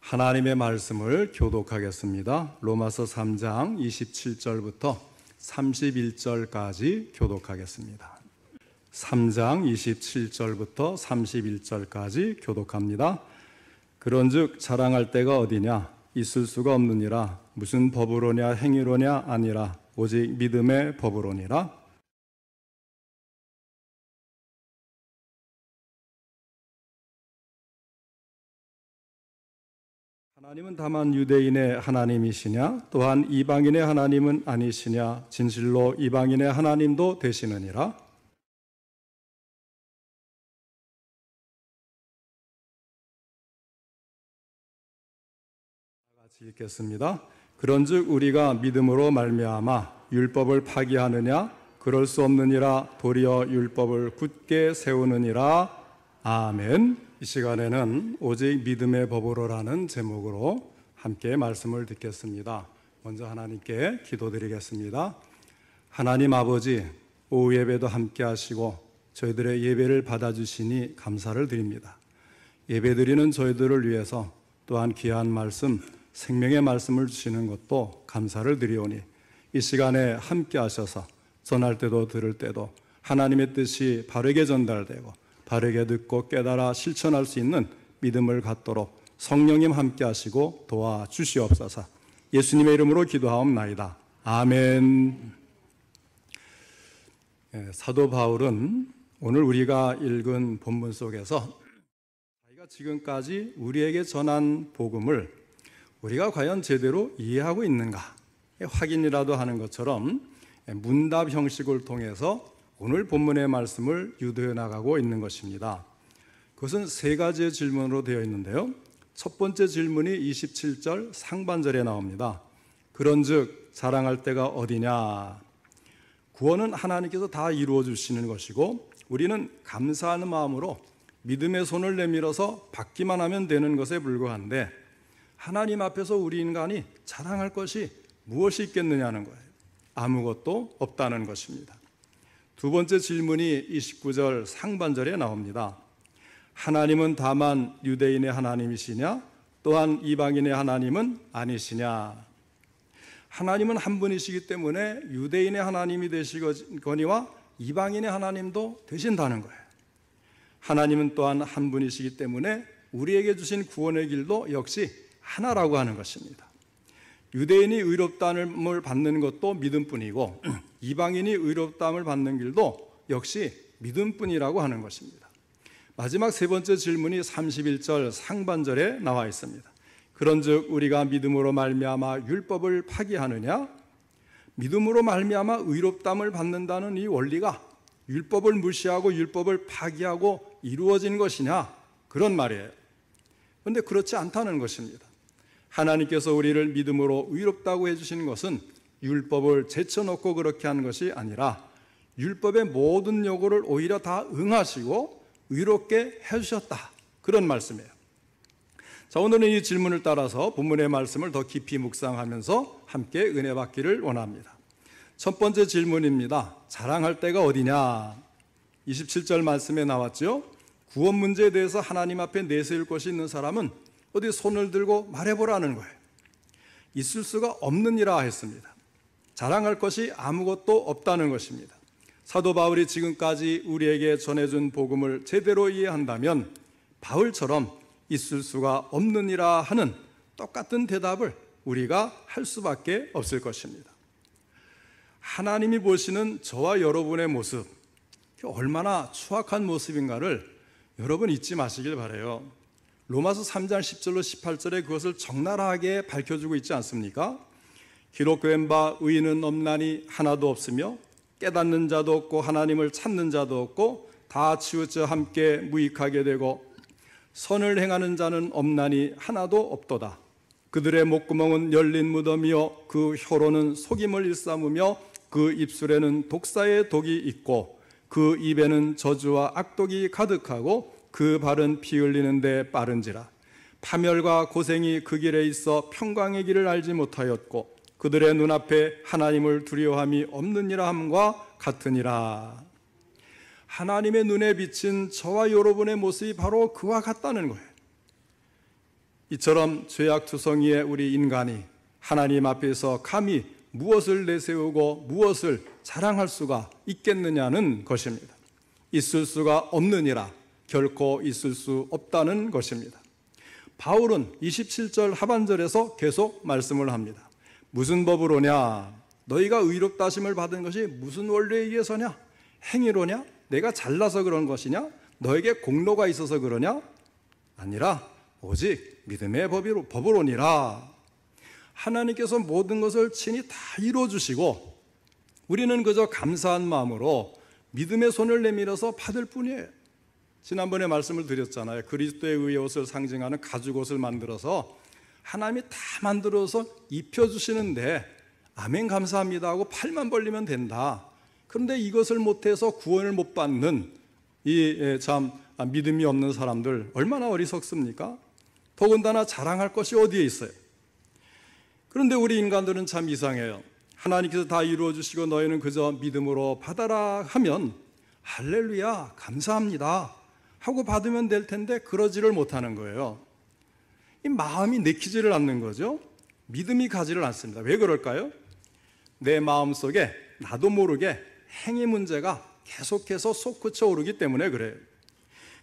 하나님의 말씀을 교독하겠습니다. 로마서 3장 27절부터 31절까지 교독하겠습니다. 3장 27절부터 31절까지 교독합니다. 그런즉 자랑할 때가 어디냐? 있을 수가 없느니라. 무슨 법으로냐 행위로냐 아니라 오직 믿음의 법으로니라. 하나님은 다만 유대인의 하나님이시냐? 또한 이방인의 하나님은 아니시냐? 진실로 이방인의 하나님도 되시느니라. 같이 읽겠습니다. 그런즉 우리가 믿음으로 말미암아 율법을 파기하느냐? 그럴 수 없느니라. 도리어 율법을 굳게 세우느니라. 아멘. 이 시간에는 오직 믿음의 법으로라는 제목으로 함께 말씀을 듣겠습니다. 먼저 하나님께 기도드리겠습니다. 하나님 아버지, 오후 예배도 함께 하시고 저희들의 예배를 받아주시니 감사를 드립니다. 예배드리는 저희들을 위해서 또한 귀한 말씀, 생명의 말씀을 주시는 것도 감사를 드리오니 이 시간에 함께 하셔서 전할 때도 들을 때도 하나님의 뜻이 바르게 전달되고 바르게 듣고 깨달아 실천할 수 있는 믿음을 갖도록 성령님 함께 하시고 도와주시옵소서. 예수님의 이름으로 기도하옵나이다. 아멘. 사도 바울은 오늘 우리가 읽은 본문 속에서 자기가 지금까지 우리에게 전한 복음을 우리가 과연 제대로 이해하고 있는가 확인이라도 하는 것처럼 문답 형식을 통해서 오늘 본문의 말씀을 유도해 나가고 있는 것입니다. 그것은 세 가지의 질문으로 되어 있는데요. 첫 번째 질문이 27절 상반절에 나옵니다. 그런즉 자랑할 때가 어디냐? 구원은 하나님께서 다 이루어 주시는 것이고 우리는 감사하는 마음으로 믿음의 손을 내밀어서 받기만 하면 되는 것에 불과한데 하나님 앞에서 우리 인간이 자랑할 것이 무엇이 있겠느냐는 거예요. 아무것도 없다는 것입니다. 두 번째 질문이 29절 상반절에 나옵니다. 하나님은 다만 유대인의 하나님이시냐? 또한 이방인의 하나님은 아니시냐? 하나님은 한 분이시기 때문에 유대인의 하나님이 되시거니와 이방인의 하나님도 되신다는 거예요. 하나님은 또한 한 분이시기 때문에 우리에게 주신 구원의 길도 역시 하나라고 하는 것입니다. 유대인이 의롭다함을 받는 것도 믿음뿐이고 이방인이 의롭다함을 받는 길도 역시 믿음뿐이라고 하는 것입니다. 마지막 세 번째 질문이 31절 상반절에 나와 있습니다. 그런즉 우리가 믿음으로 말미암아 율법을 파기하느냐? 믿음으로 말미암아 의롭다함을 받는다는 이 원리가 율법을 무시하고 율법을 파기하고 이루어진 것이냐? 그런 말이에요. 그런데 그렇지 않다는 것입니다. 하나님께서 우리를 믿음으로 의롭다고 해주시는 것은 율법을 제쳐놓고 그렇게 하는 것이 아니라 율법의 모든 요구를 오히려 다 응하시고 의롭게 해주셨다. 그런 말씀이에요. 자, 오늘은 이 질문을 따라서 본문의 말씀을 더 깊이 묵상하면서 함께 은혜 받기를 원합니다. 첫 번째 질문입니다. 자랑할 때가 어디냐? 27절 말씀에 나왔죠. 구원 문제에 대해서 하나님 앞에 내세울 것이 있는 사람은 어디 손을 들고 말해보라는 거예요. 있을 수가 없느니라 했습니다. 자랑할 것이 아무것도 없다는 것입니다. 사도 바울이 지금까지 우리에게 전해준 복음을 제대로 이해한다면 바울처럼 있을 수가 없느니라 하는 똑같은 대답을 우리가 할 수밖에 없을 것입니다. 하나님이 보시는 저와 여러분의 모습, 얼마나 추악한 모습인가를 여러분 잊지 마시길 바라요. 로마서 3장 10절로 18절에 그것을 적나라하게 밝혀주고 있지 않습니까? 기록된 바 의인은 없나니 하나도 없으며 깨닫는 자도 없고 하나님을 찾는 자도 없고 다 치우쳐 함께 무익하게 되고 선을 행하는 자는 없나니 하나도 없도다. 그들의 목구멍은 열린 무덤이요 그 혀로는 속임을 일삼으며 그 입술에는 독사의 독이 있고 그 입에는 저주와 악독이 가득하고 그 발은 피 흘리는 데 빠른지라. 파멸과 고생이 그 길에 있어 평강의 길을 알지 못하였고 그들의 눈앞에 하나님을 두려워함이 없느니라 함과 같으니라. 하나님의 눈에 비친 저와 여러분의 모습이 바로 그와 같다는 거예요. 이처럼 죄악투성이의 우리 인간이 하나님 앞에서 감히 무엇을 내세우고 무엇을 자랑할 수가 있겠느냐는 것입니다. 있을 수가 없느니라, 결코 있을 수 없다는 것입니다. 바울은 27절 하반절에서 계속 말씀을 합니다. 무슨 법으로냐? 너희가 의롭다 하심을 받은 것이 무슨 원리에 의해서냐? 행위로냐? 내가 잘나서 그런 것이냐? 너에게 공로가 있어서 그러냐? 아니라 오직 믿음의 법으로니라. 하나님께서 모든 것을 친히 다 이루어주시고 우리는 그저 감사한 마음으로 믿음의 손을 내밀어서 받을 뿐이에요. 지난번에 말씀을 드렸잖아요. 그리스도의 의의 옷을 상징하는 가죽옷을 만들어서 하나님이 다 만들어서 입혀주시는데 아멘 감사합니다 하고 팔만 벌리면 된다. 그런데 이것을 못해서 구원을 못 받는 이 참 믿음이 없는 사람들 얼마나 어리석습니까? 더군다나 자랑할 것이 어디에 있어요? 그런데 우리 인간들은 참 이상해요. 하나님께서 다 이루어주시고 너희는 그저 믿음으로 받아라 하면 할렐루야 감사합니다 하고 받으면 될 텐데 그러지를 못하는 거예요. 이 마음이 내키지를 않는 거죠. 믿음이 가지를 않습니다. 왜 그럴까요? 내 마음속에 나도 모르게 행위 문제가 계속해서 솟구쳐 오르기 때문에 그래요.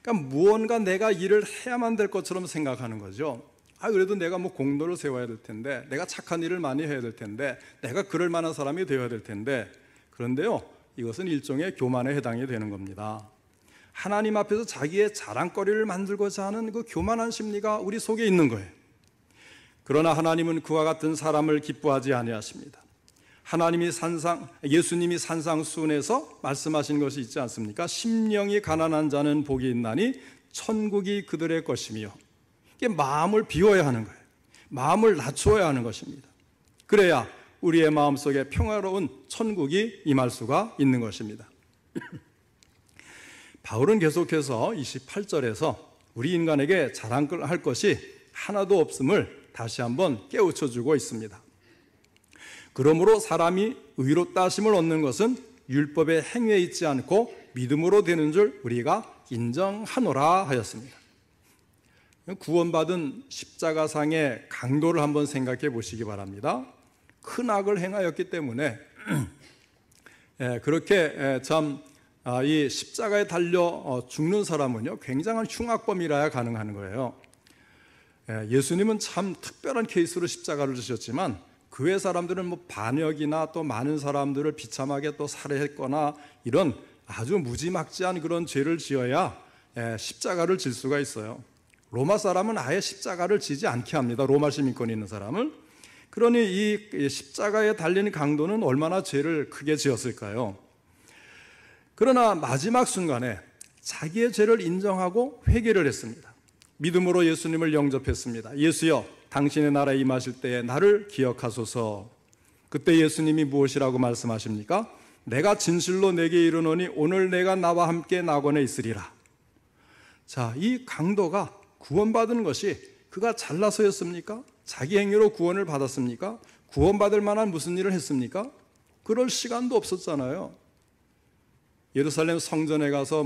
그러니까 무언가 내가 일을 해야만 될 것처럼 생각하는 거죠. 그래도 내가 뭐 공로를 세워야 될 텐데, 내가 착한 일을 많이 해야 될 텐데, 내가 그럴 만한 사람이 되어야 될 텐데. 그런데요, 이것은 일종의 교만에 해당이 되는 겁니다. 하나님 앞에서 자기의 자랑거리를 만들고자 하는 그 교만한 심리가 우리 속에 있는 거예요. 그러나 하나님은 그와 같은 사람을 기뻐하지 아니하십니다. 예수님이 산상수훈에서 말씀하신 것이 있지 않습니까? 심령이 가난한 자는 복이 있나니 천국이 그들의 것이며, 이게 마음을 비워야 하는 거예요. 마음을 낮추어야 하는 것입니다. 그래야 우리의 마음속에 평화로운 천국이 임할 수가 있는 것입니다. 바울은 계속해서 28절에서 우리 인간에게 자랑할 것이 하나도 없음을 다시 한번 깨우쳐주고 있습니다. 그러므로 사람이 의롭다 하심을 얻는 것은 율법의 행위에 있지 않고 믿음으로 되는 줄 우리가 인정하노라 하였습니다. 구원받은 십자가상의 강도를 한번 생각해 보시기 바랍니다. 큰 악을 행하였기 때문에 그렇게 이 십자가에 달려 죽는 사람은요 굉장한 흉악범이라야 가능한 거예요. 예수님은 참 특별한 케이스로 십자가를 지셨지만 그 외 사람들은 뭐 반역이나 또 많은 사람들을 비참하게 또 살해했거나 이런 아주 무지막지한 그런 죄를 지어야 십자가를 질 수가 있어요. 로마 사람은 아예 십자가를 지지 않게 합니다. 로마 시민권이 있는 사람은. 그러니 이 십자가에 달린 강도는 얼마나 죄를 크게 지었을까요? 그러나 마지막 순간에 자기의 죄를 인정하고 회개를 했습니다. 믿음으로 예수님을 영접했습니다. 예수여, 당신의 나라에 임하실 때에 나를 기억하소서. 그때 예수님이 무엇이라고 말씀하십니까? 내가 진실로 내게 이르노니 오늘 내가 나와 함께 낙원에 있으리라. 자, 이 강도가 구원받은 것이 그가 잘나서였습니까? 자기 행위로 구원을 받았습니까? 구원받을 만한 무슨 일을 했습니까? 그럴 시간도 없었잖아요. 예루살렘 성전에 가서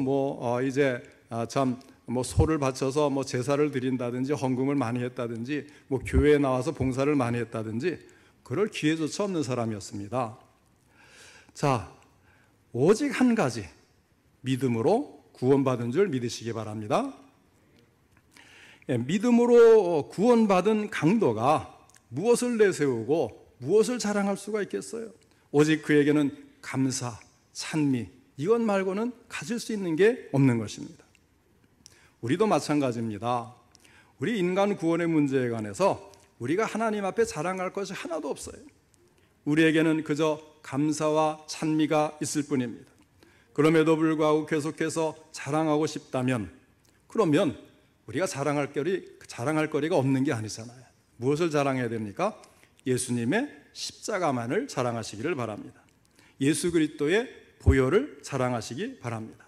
소를 바쳐서 제사를 드린다든지 헌금을 많이 했다든지 교회에 나와서 봉사를 많이 했다든지 그럴 기회조차 없는 사람이었습니다. 자, 오직 한 가지 믿음으로 구원받은 줄 믿으시기 바랍니다. 믿음으로 구원받은 강도가 무엇을 내세우고 무엇을 자랑할 수가 있겠어요? 오직 그에게는 감사, 찬미 이것 말고는 가질 수 있는 게 없는 것입니다. 우리도 마찬가지입니다. 우리 인간 구원의 문제에 관해서 우리가 하나님 앞에 자랑할 것이 하나도 없어요. 우리에게는 그저 감사와 찬미가 있을 뿐입니다. 그럼에도 불구하고 계속해서 자랑하고 싶다면 그러면 우리가 자랑할 거리가 없는 게 아니잖아요. 무엇을 자랑해야 됩니까? 예수님의 십자가만을 자랑하시기를 바랍니다. 예수 그리스도의 보혈을 자랑하시기 바랍니다.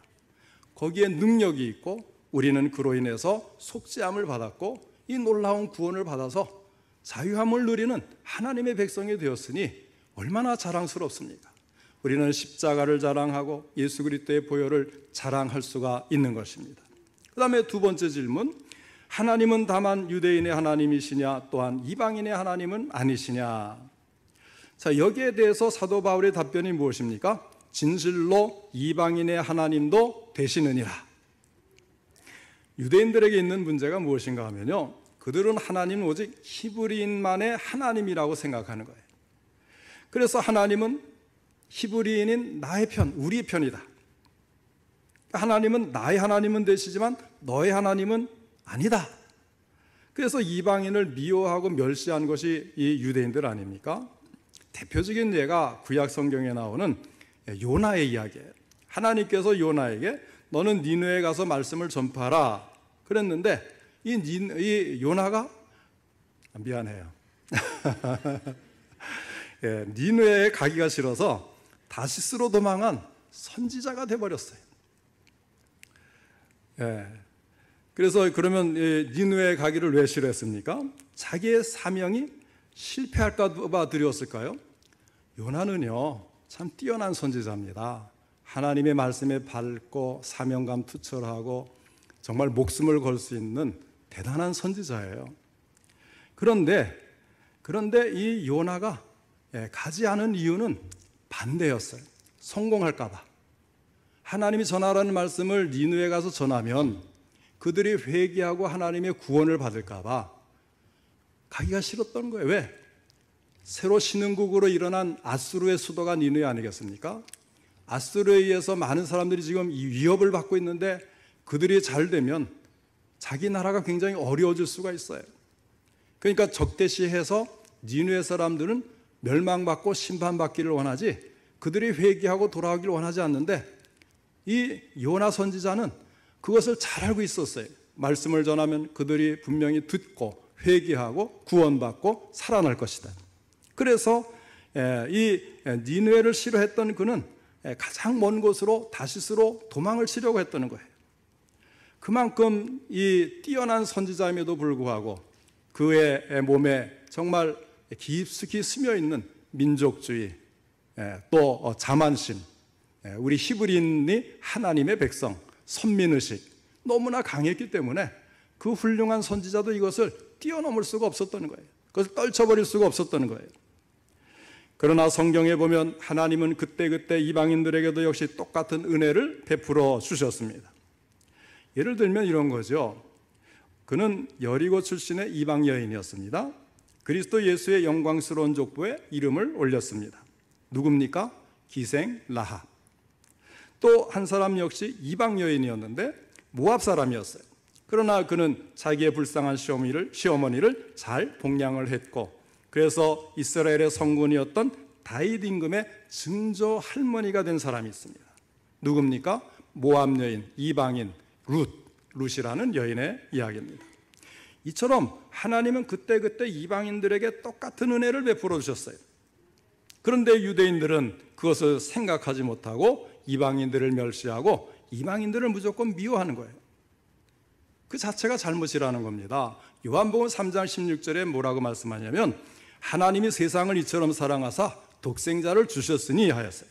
거기에 능력이 있고 우리는 그로 인해서 속죄함을 받았고 이 놀라운 구원을 받아서 자유함을 누리는 하나님의 백성이 되었으니 얼마나 자랑스럽습니까? 우리는 십자가를 자랑하고 예수 그리스도의 보혈을 자랑할 수가 있는 것입니다. 그 다음에 두 번째 질문, 하나님은 다만 유대인의 하나님이시냐 또한 이방인의 하나님은 아니시냐. 자, 여기에 대해서 사도 바울의 답변이 무엇입니까? 진실로 이방인의 하나님도 되시느니라. 유대인들에게 있는 문제가 무엇인가 하면요, 그들은 하나님은 오직 히브리인만의 하나님이라고 생각하는 거예요. 그래서 하나님은 히브리인인 나의 편, 우리 편이다. 하나님은 나의 하나님은 되시지만 너의 하나님은 아니다. 그래서 이방인을 미워하고 멸시한 것이 이 유대인들 아닙니까? 대표적인 예가 구약 성경에 나오는 요나의 이야기예요. 하나님께서 요나에게 너는 니느웨에 가서 말씀을 전파하라 그랬는데 이 요나가 미안해요. 예, 니느웨에 가기가 싫어서 다시스로 도망한 선지자가 돼버렸어요. 예, 그래서 그러면 니느웨에 가기를 왜 싫어했습니까? 자기의 사명이 실패할까 봐 두려웠을까요? 요나는요 참 뛰어난 선지자입니다. 하나님의 말씀에 밝고 사명감 투철하고 정말 목숨을 걸 수 있는 대단한 선지자예요. 그런데 이 요나가 가지 않은 이유는 반대였어요. 성공할까 봐. 하나님이 전하라는 말씀을 니느웨에 가서 전하면 그들이 회개하고 하나님의 구원을 받을까 봐 가기가 싫었던 거예요. 왜? 새로 신흥국으로 일어난 아수르의 수도가 니느웨 아니겠습니까? 아수르에 의해서 많은 사람들이 지금 이 위협을 받고 있는데 그들이 잘 되면 자기 나라가 굉장히 어려워질 수가 있어요. 그러니까 적대시해서 니느웨 사람들은 멸망받고 심판받기를 원하지 그들이 회개하고 돌아오기를 원하지 않는데 이 요나 선지자는 그것을 잘 알고 있었어요. 말씀을 전하면 그들이 분명히 듣고 회개하고 구원받고 살아날 것이다. 그래서 이 니느웨를 싫어했던 그는 가장 먼 곳으로 다시스로 도망을 치려고 했다는 거예요. 그만큼 이 뛰어난 선지자임에도 불구하고 그의 몸에 정말 깊숙이 스며있는 민족주의 또 자만심, 우리 히브리인이 하나님의 백성, 선민의식 너무나 강했기 때문에 그 훌륭한 선지자도 이것을 뛰어넘을 수가 없었던 거예요. 그것을 떨쳐버릴 수가 없었던 거예요. 그러나 성경에 보면 하나님은 그때그때 이방인들에게도 역시 똑같은 은혜를 베풀어 주셨습니다. 예를 들면 이런 거죠. 그는 여리고 출신의 이방 여인이었습니다. 그리스도 예수의 영광스러운 족보에 이름을 올렸습니다. 누굽니까? 기생 라합. 또 한 사람 역시 이방 여인이었는데 모압 사람이었어요. 그러나 그는 자기의 불쌍한 시어머니를 잘 복양을 했고 그래서 이스라엘의 성군이었던 다윗 임금의 증조 할머니가 된 사람이 있습니다. 누굽니까? 모압 여인, 이방인 룻이라는 여인의 이야기입니다. 이처럼 하나님은 그때그때 이방인들에게 똑같은 은혜를 베풀어 주셨어요. 그런데 유대인들은 그것을 생각하지 못하고 이방인들을 멸시하고 이방인들을 무조건 미워하는 거예요. 그 자체가 잘못이라는 겁니다. 요한복음 3장 16절에 뭐라고 말씀하냐면 하나님이 세상을 이처럼 사랑하사 독생자를 주셨으니 하였어요.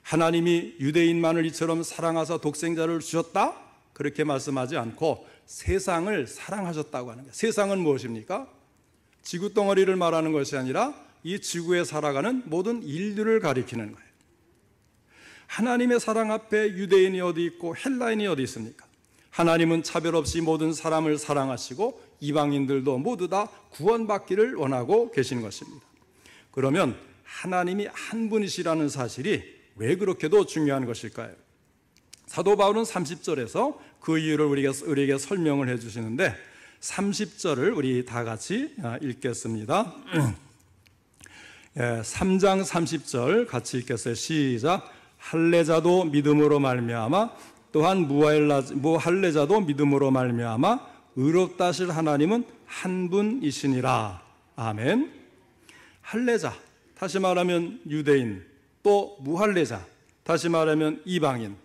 하나님이 유대인만을 이처럼 사랑하사 독생자를 주셨다? 그렇게 말씀하지 않고 세상을 사랑하셨다고 하는 거예요. 세상은 무엇입니까? 지구덩어리를 말하는 것이 아니라 이 지구에 살아가는 모든 인류를 가리키는 거예요. 하나님의 사랑 앞에 유대인이 어디 있고 헬라인이 어디 있습니까? 하나님은 차별 없이 모든 사람을 사랑하시고 이방인들도 모두 다 구원받기를 원하고 계신 것입니다. 그러면 하나님이 한 분이시라는 사실이 왜 그렇게도 중요한 것일까요? 사도 바울은 30절에서 그 이유를 우리에게 설명을 해주시는데 30절을 우리 다 같이 읽겠습니다. 3장 30절 같이 읽겠어요. 시작. 할례자도 믿음으로 말미암아 또한 무할례자도 믿음으로 말미암아 의롭다 하실 하나님은 한 분이시니라. 아멘. 할례자, 다시 말하면 유대인, 또 무할례자, 다시 말하면 이방인,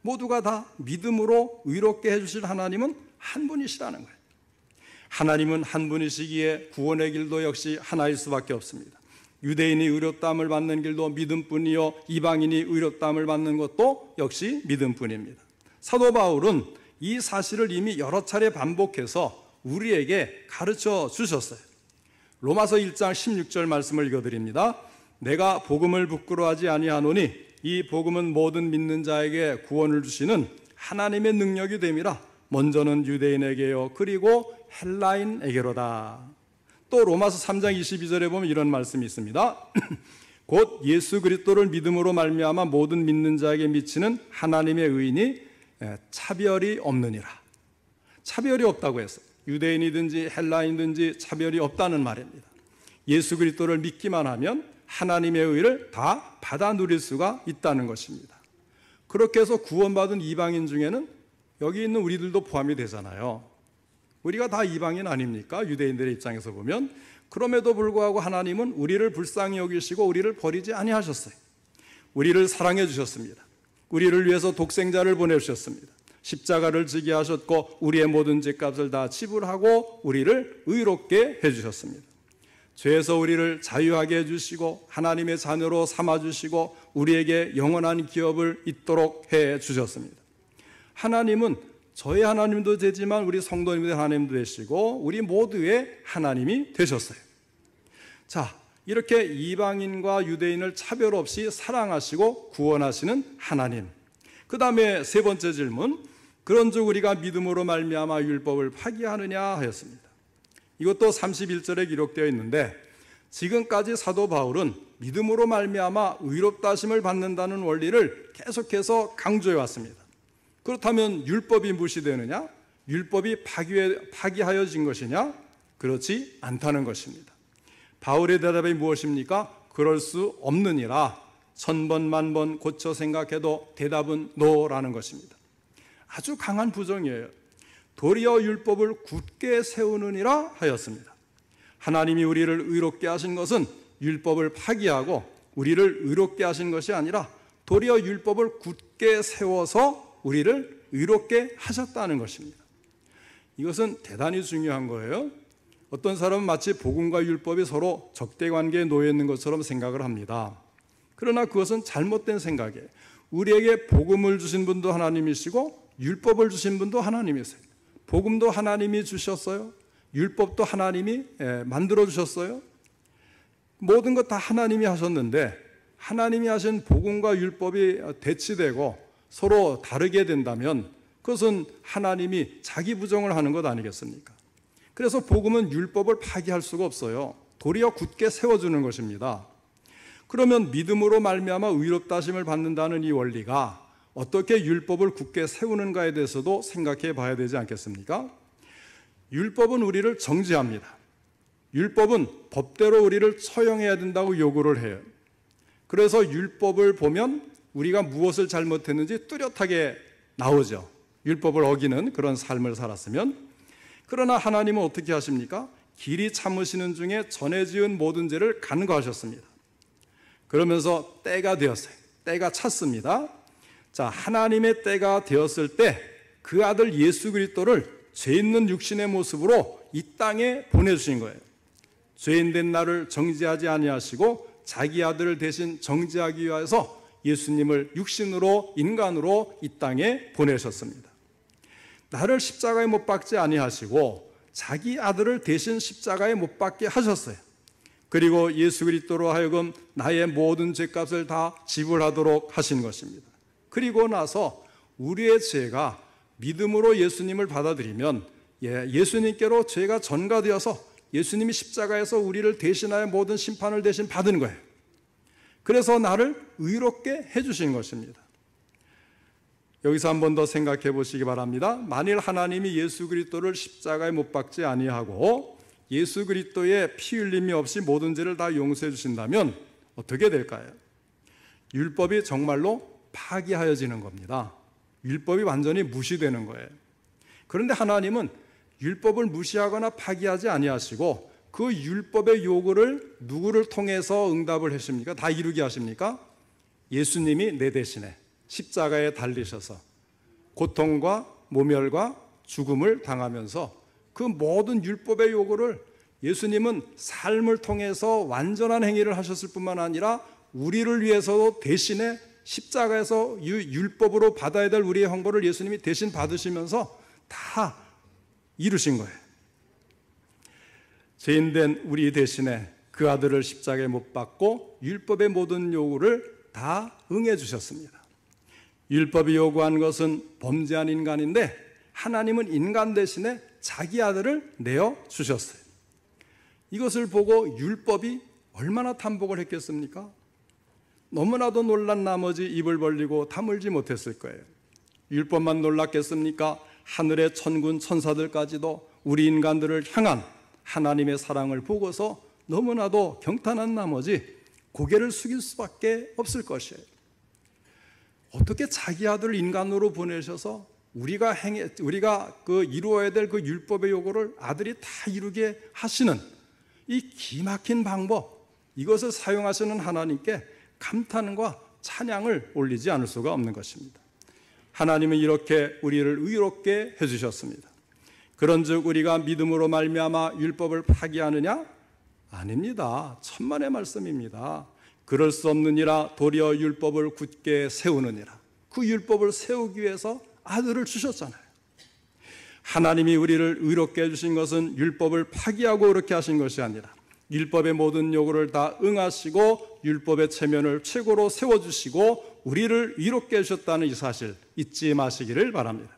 모두가 다 믿음으로 의롭게 해주실 하나님은 한 분이시라는 거예요. 하나님은 한 분이시기에 구원의 길도 역시 하나일 수밖에 없습니다. 유대인이 의롭다함을 받는 길도 믿음뿐이요 이방인이 의롭다함을 받는 것도 역시 믿음뿐입니다. 사도 바울은 이 사실을 이미 여러 차례 반복해서 우리에게 가르쳐 주셨어요. 로마서 1장 16절 말씀을 읽어드립니다. 내가 복음을 부끄러워하지 아니하노니 이 복음은 모든 믿는 자에게 구원을 주시는 하나님의 능력이 됨이라. 먼저는 유대인에게요 그리고 헬라인에게로다. 또 로마서 3장 22절에 보면 이런 말씀이 있습니다. 곧 예수 그리스도를 믿음으로 말미암아 모든 믿는 자에게 미치는 하나님의 의인이 차별이 없느니라. 차별이 없다고 했어요. 유대인이든지 헬라인이든지 차별이 없다는 말입니다. 예수 그리스도를 믿기만 하면 하나님의 의를 다 받아 누릴 수가 있다는 것입니다. 그렇게 해서 구원받은 이방인 중에는 여기 있는 우리들도 포함이 되잖아요. 우리가 다 이방인 아닙니까? 유대인들의 입장에서 보면. 그럼에도 불구하고 하나님은 우리를 불쌍히 여기시고 우리를 버리지 아니하셨어요. 우리를 사랑해 주셨습니다. 우리를 위해서 독생자를 보내주셨습니다. 십자가를 지게 하셨고 우리의 모든 죄값을 다 지불하고 우리를 의롭게 해주셨습니다. 죄에서 우리를 자유하게 해주시고 하나님의 자녀로 삼아주시고 우리에게 영원한 기업을 잇도록 해주셨습니다. 하나님은 저의 하나님도 되지만 우리 성도님들의 하나님도 되시고 우리 모두의 하나님이 되셨어요. 자, 이렇게 이방인과 유대인을 차별 없이 사랑하시고 구원하시는 하나님. 그 다음에 세 번째 질문, 그런즉 우리가 믿음으로 말미암아 율법을 파기하느냐 하였습니다. 이것도 31절에 기록되어 있는데 지금까지 사도 바울은 믿음으로 말미암아 의롭다 하심을 받는다는 원리를 계속해서 강조해 왔습니다. 그렇다면 율법이 무시되느냐? 율법이 파기하여진 것이냐? 그렇지 않다는 것입니다. 바울의 대답이 무엇입니까? 그럴 수 없느니라. 1000번 만번 고쳐 생각해도 대답은 노라는 것입니다. 아주 강한 부정이에요. 도리어 율법을 굳게 세우느니라 하였습니다. 하나님이 우리를 의롭게 하신 것은 율법을 파기하고 우리를 의롭게 하신 것이 아니라 도리어 율법을 굳게 세워서 우리를 의롭게 하셨다는 것입니다. 이것은 대단히 중요한 거예요. 어떤 사람은 마치 복음과 율법이 서로 적대관계에 놓여 있는 것처럼 생각을 합니다. 그러나 그것은 잘못된 생각이에요. 우리에게 복음을 주신 분도 하나님이시고 율법을 주신 분도 하나님이세요. 복음도 하나님이 주셨어요. 율법도 하나님이 만들어 주셨어요. 모든 것 다 하나님이 하셨는데 하나님이 하신 복음과 율법이 대치되고 서로 다르게 된다면 그것은 하나님이 자기 부정을 하는 것 아니겠습니까? 그래서 복음은 율법을 파기할 수가 없어요. 도리어 굳게 세워주는 것입니다. 그러면 믿음으로 말미암아 의롭다 하심을 받는다는 이 원리가 어떻게 율법을 굳게 세우는가에 대해서도 생각해 봐야 되지 않겠습니까? 율법은 우리를 정죄합니다. 율법은 법대로 우리를 처형해야 된다고 요구를 해요. 그래서 율법을 보면 우리가 무엇을 잘못했는지 뚜렷하게 나오죠. 율법을 어기는 그런 삶을 살았으면. 그러나 하나님은 어떻게 하십니까? 길이 참으시는 중에 전에 지은 모든 죄를 간과하셨습니다. 그러면서 때가 되었어요. 때가 찼습니다. 자, 하나님의 때가 되었을 때 그 아들 예수 그리스도를 죄 있는 육신의 모습으로 이 땅에 보내주신 거예요. 죄인 된 나를 정죄하지 아니하시고 자기 아들을 대신 정죄하기 위해서 예수님을 육신으로 인간으로 이 땅에 보내셨습니다. 나를 십자가에 못 박지 아니하시고 자기 아들을 대신 십자가에 못 박게 하셨어요. 그리고 예수 그리스도로 하여금 나의 모든 죄값을 다 지불하도록 하신 것입니다. 그리고 나서 우리의 죄가 믿음으로 예수님을 받아들이면 예수님께로 죄가 전가되어서 예수님이 십자가에서 우리를 대신하여 모든 심판을 대신 받은 거예요. 그래서 나를 의롭게 해주신 것입니다. 여기서 한 번 더 생각해 보시기 바랍니다. 만일 하나님이 예수 그리스도를 십자가에 못 박지 아니하고 예수 그리스도의 피 흘림이 없이 모든 죄를 다 용서해 주신다면 어떻게 될까요? 율법이 정말로 파기하여지는 겁니다. 율법이 완전히 무시되는 거예요. 그런데 하나님은 율법을 무시하거나 파기하지 아니하시고 그 율법의 요구를 누구를 통해서 응답을 하십니까? 다 이루게 하십니까? 예수님이 내 대신에 십자가에 달리셔서 고통과 모멸과 죽음을 당하면서 그 모든 율법의 요구를 예수님은 삶을 통해서 완전한 행위를 하셨을 뿐만 아니라 우리를 위해서도 대신에 십자가에서 율법으로 받아야 될 우리의 형벌을 예수님이 대신 받으시면서 다 이루신 거예요. 죄인된 우리 대신에 그 아들을 십자가에 못 박고 율법의 모든 요구를 다 응해 주셨습니다. 율법이 요구한 것은 범죄한 인간인데 하나님은 인간 대신에 자기 아들을 내어 주셨어요. 이것을 보고 율법이 얼마나 탄복을 했겠습니까? 너무나도 놀란 나머지 입을 벌리고 다물지 못했을 거예요. 율법만 놀랐겠습니까? 하늘의 천군 천사들까지도 우리 인간들을 향한 하나님의 사랑을 보고서 너무나도 경탄한 나머지 고개를 숙일 수밖에 없을 것이에요. 어떻게 자기 아들을 인간으로 보내셔서 우리가 이루어야 될 그 율법의 요구를 아들이 다 이루게 하시는 이 기막힌 방법, 이것을 사용하시는 하나님께 감탄과 찬양을 올리지 않을 수가 없는 것입니다. 하나님은 이렇게 우리를 의롭게 해주셨습니다. 그런즉 우리가 믿음으로 말미암아 율법을 파기하느냐? 아닙니다. 천만의 말씀입니다. 그럴 수 없느니라 도리어 율법을 굳게 세우느니라. 그 율법을 세우기 위해서 아들을 주셨잖아요. 하나님이 우리를 의롭게 해주신 것은 율법을 파기하고 그렇게 하신 것이 아니라 율법의 모든 요구를 다 응하시고 율법의 체면을 최고로 세워주시고 우리를 의롭게 해주셨다는 이 사실 잊지 마시기를 바랍니다.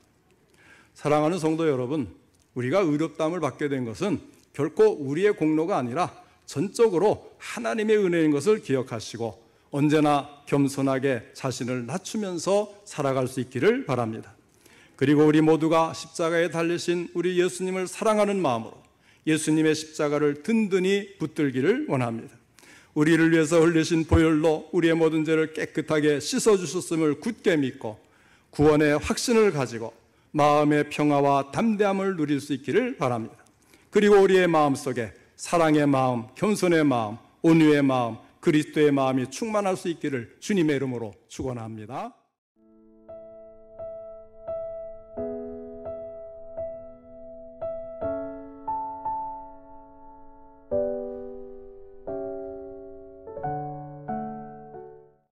사랑하는 성도 여러분, 우리가 의롭다함을 받게 된 것은 결코 우리의 공로가 아니라 전적으로 하나님의 은혜인 것을 기억하시고 언제나 겸손하게 자신을 낮추면서 살아갈 수 있기를 바랍니다. 그리고 우리 모두가 십자가에 달리신 우리 예수님을 사랑하는 마음으로 예수님의 십자가를 든든히 붙들기를 원합니다. 우리를 위해서 흘리신 보혈로 우리의 모든 죄를 깨끗하게 씻어주셨음을 굳게 믿고 구원의 확신을 가지고 마음의 평화와 담대함을 누릴 수 있기를 바랍니다. 그리고 우리의 마음속에 사랑의 마음, 겸손의 마음, 온유의 마음, 그리스도의 마음이 충만할 수 있기를 주님의 이름으로 축원합니다.